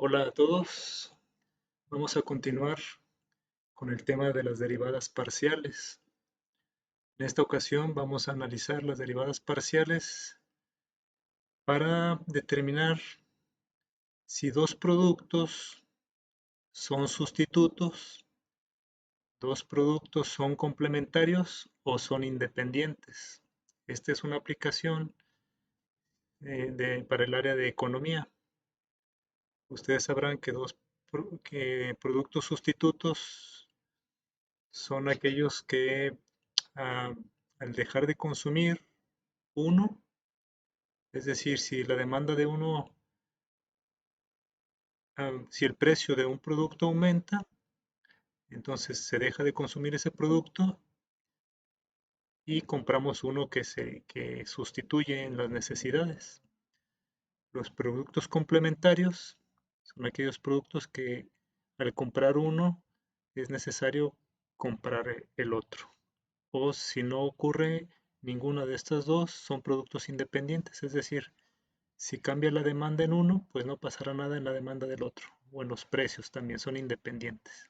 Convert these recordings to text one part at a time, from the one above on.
Hola a todos. Vamos a continuar con el tema de las derivadas parciales. En esta ocasión vamos a analizar las derivadas parciales para determinar si dos productos son sustitutos, dos productos son complementarios o son independientes. Esta es una aplicación para el área de economía. Ustedes sabrán que que productos sustitutos son aquellos que ah, al dejar de consumir uno, es decir, si la demanda de uno, si el precio de un producto aumenta, entonces se deja de consumir ese producto y compramos uno que sustituye en las necesidades. Los productos complementarios son aquellos productos que al comprar uno es necesario comprar el otro. O si no ocurre ninguna de estas dos, son productos independientes, es decir, si cambia la demanda en uno, pues no pasará nada en la demanda del otro, o en los precios también son independientes.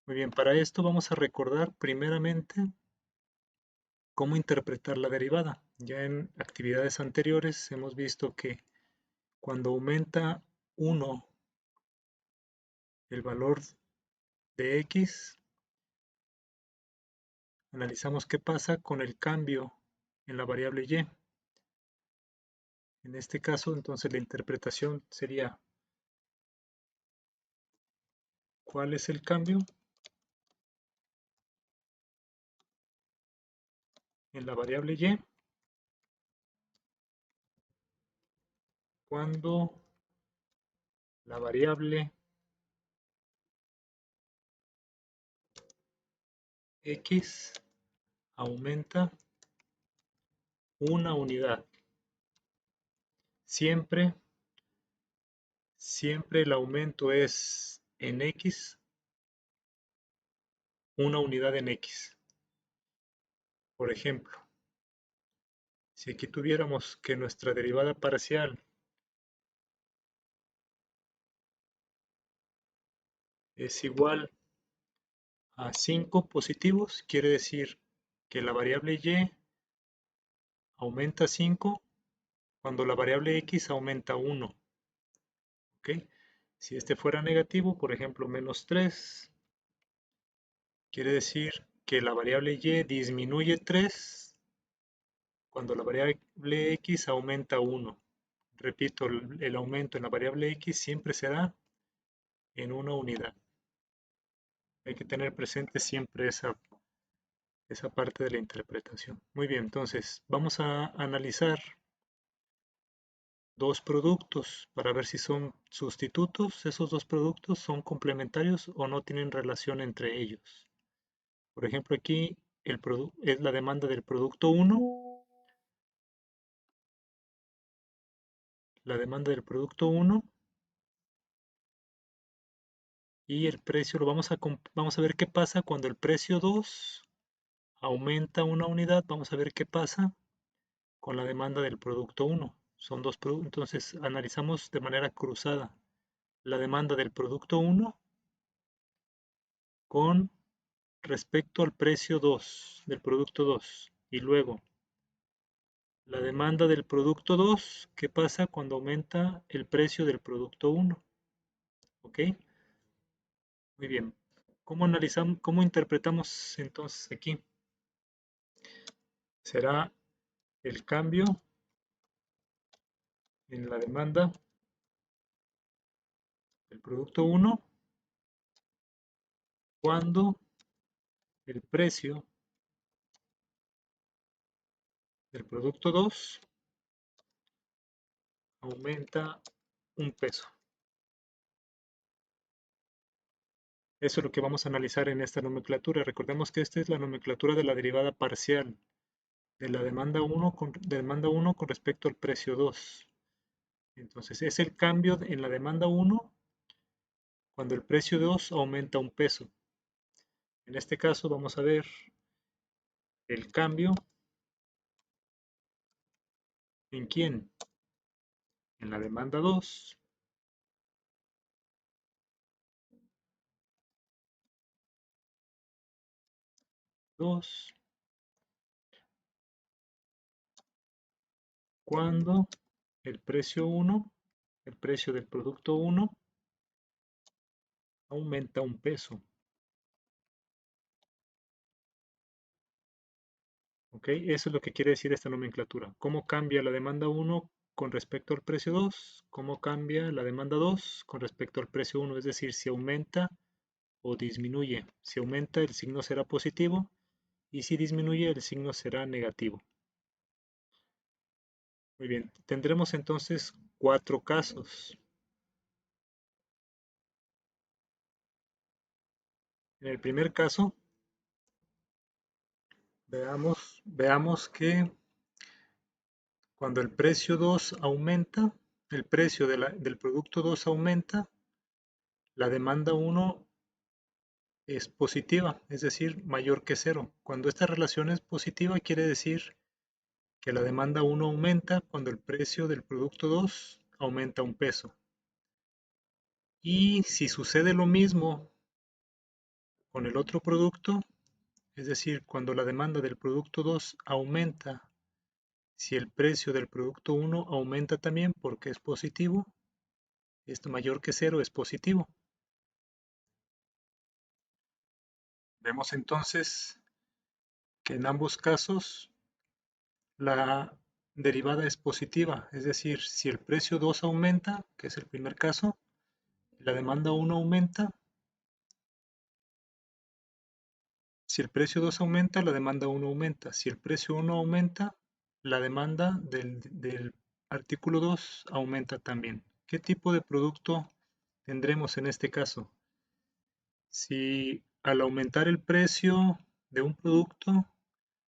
Muy bien, para esto vamos a recordar primeramente cómo interpretar la derivada. Ya en actividades anteriores hemos visto que cuando aumenta uno el valor de x, analizamos qué pasa con el cambio en la variable y. En este caso, entonces la interpretación sería: ¿cuál es el cambio en la variable y cuando la variable x aumenta una unidad? Siempre, siempre el aumento es en x, una unidad en x. Por ejemplo, si aquí tuviéramos que nuestra derivada parcial es igual a 5 positivos, quiere decir que la variable y aumenta 5 cuando la variable x aumenta 1. ¿Ok? Si este fuera negativo, por ejemplo, menos 3, quiere decir que la variable y disminuye 3 cuando la variable x aumenta 1. Repito, el aumento en la variable x siempre se da en una unidad. Hay que tener presente siempre esa parte de la interpretación. Muy bien, entonces vamos a analizar dos productos para ver si son sustitutos. Esos dos productos son complementarios o no tienen relación entre ellos. Por ejemplo, aquí es la demanda del producto 1. La demanda del producto 1 y el precio vamos a ver qué pasa cuando el precio 2 aumenta una unidad. Vamos a ver qué pasa con la demanda del producto 1. Son dos productos, entonces analizamos de manera cruzada la demanda del producto 1 con respecto al precio 2 del producto 2 y luego la demanda del producto 2, ¿qué pasa cuando aumenta el precio del producto 1? ¿Ok? Muy bien. ¿Cómo analizamos, cómo interpretamos entonces aquí? Será el cambio en la demanda del producto 1 cuando el precio del producto 2 aumenta un peso. Eso es lo que vamos a analizar en esta nomenclatura. Recordemos que esta es la nomenclatura de la derivada parcial de la demanda 1 con respecto al precio 2. Entonces es el cambio en la demanda 1 cuando el precio 2 aumenta un peso. En este caso vamos a ver el cambio en quién, en la demanda 2 2 cuando el precio 1, el precio del producto 1 aumenta un peso. ¿Ok? Eso es lo que quiere decir esta nomenclatura. ¿Cómo cambia la demanda 1 con respecto al precio 2? ¿Cómo cambia la demanda 2 con respecto al precio 1? Es decir, si aumenta o disminuye. Si aumenta, el signo será positivo y si disminuye, el signo será negativo. Muy bien, tendremos entonces 4 casos. En el primer caso, veamos que cuando el precio 2 aumenta, el precio del producto 2 aumenta, la demanda 1 es positiva, es decir, mayor que cero. Cuando esta relación es positiva, quiere decir que la demanda 1 aumenta cuando el precio del producto 2 aumenta un peso. Y si sucede lo mismo con el otro producto, es decir, cuando la demanda del producto 2 aumenta, si el precio del producto 1 aumenta también porque es positivo, esto mayor que cero es positivo. Vemos entonces que en ambos casos la derivada es positiva, es decir, si el precio 2 aumenta, que es el primer caso, la demanda 1 aumenta. Si el precio 2 aumenta, la demanda 1 aumenta. Si el precio 1 aumenta, la demanda del artículo 2 aumenta también. ¿Qué tipo de producto tendremos en este caso? Si al aumentar el precio de un producto,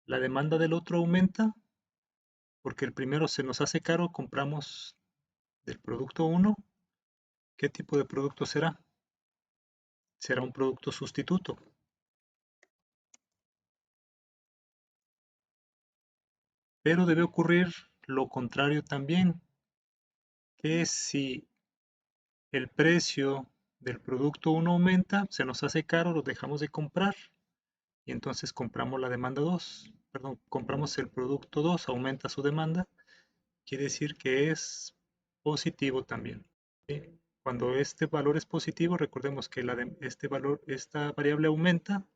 la demanda del otro aumenta, porque el primero se nos hace caro, compramos del producto 1, ¿qué tipo de producto será? Será un producto sustituto. Pero debe ocurrir lo contrario también, que si el precio del producto 1 aumenta, se nos hace caro, lo dejamos de comprar y entonces compramos la demanda 2. Perdón, compramos el producto 2, aumenta su demanda, quiere decir que es positivo también. ¿Sí? Cuando este valor es positivo, recordemos que esta variable aumenta.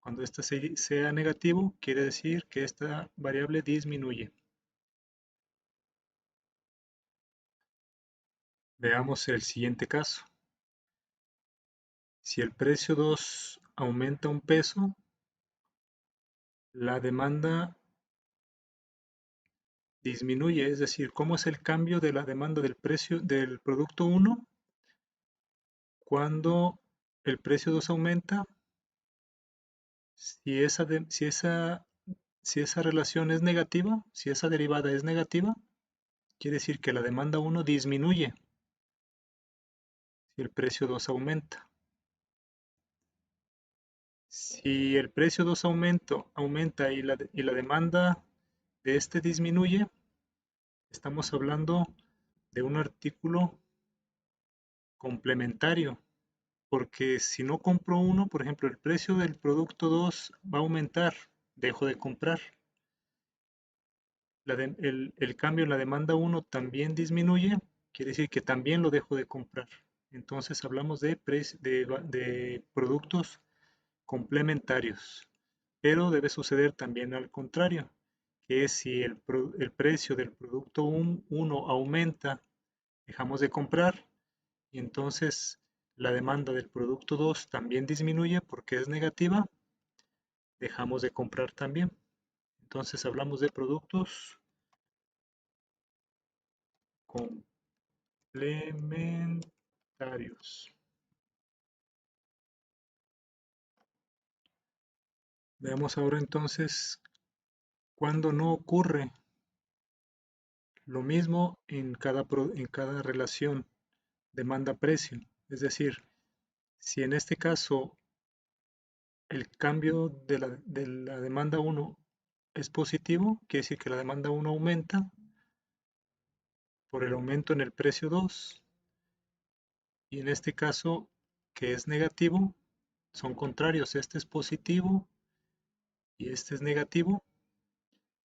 Cuando este sea negativo, quiere decir que esta variable disminuye. Veamos el siguiente caso. Si el precio 2 aumenta un peso, la demanda disminuye, es decir, ¿cómo es el cambio de la demanda del precio del producto 1 cuando el precio 2 aumenta? Si esa relación es negativa, si esa derivada es negativa, quiere decir que la demanda 1 disminuye si el precio 2 aumenta. Si el precio 2 aumenta y la demanda de este disminuye, estamos hablando de un artículo complementario, porque si no compro uno, por ejemplo, el precio del producto 2 va a aumentar, dejo de comprar. El cambio en la demanda 1 también disminuye, quiere decir que también lo dejo de comprar. Entonces hablamos de productos complementarios, pero debe suceder también al contrario, que es si el precio del producto 1 aumenta, dejamos de comprar y entonces la demanda del producto 2 también disminuye porque es negativa, dejamos de comprar también. Entonces hablamos de productos complementarios. Veamos ahora entonces cuando no ocurre lo mismo en cada relación demanda-precio. Es decir, si en este caso el cambio de la demanda 1 es positivo, quiere decir que la demanda 1 aumenta por el aumento en el precio 2 y en este caso que es negativo son contrarios, este es positivo y este es negativo,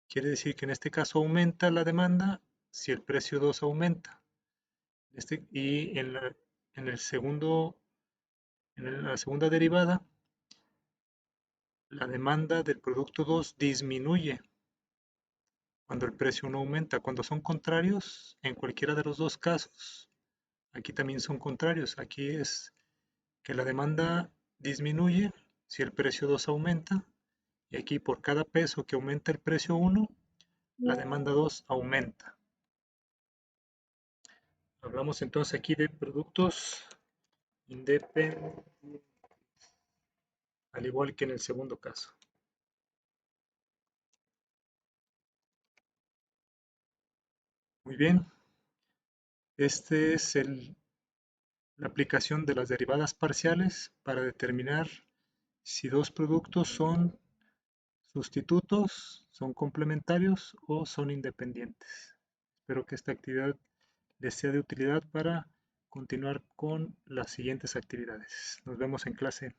quiere decir que en este caso aumenta la demanda si el precio 2 aumenta. Y en el segundo, en la segunda derivada, la demanda del producto 2 disminuye cuando el precio 1 aumenta. Cuando son contrarios, en cualquiera de los dos casos, aquí también son contrarios. Aquí es que la demanda disminuye si el precio 2 aumenta, y aquí por cada peso que aumenta el precio 1, la demanda 2 aumenta. Hablamos entonces aquí de productos independientes, al igual que en el segundo caso. Muy bien, este es la aplicación de las derivadas parciales para determinar si dos productos son sustitutos, son complementarios o son independientes. Espero que esta actividad les sea de utilidad para continuar con las siguientes actividades. Nos vemos en clase.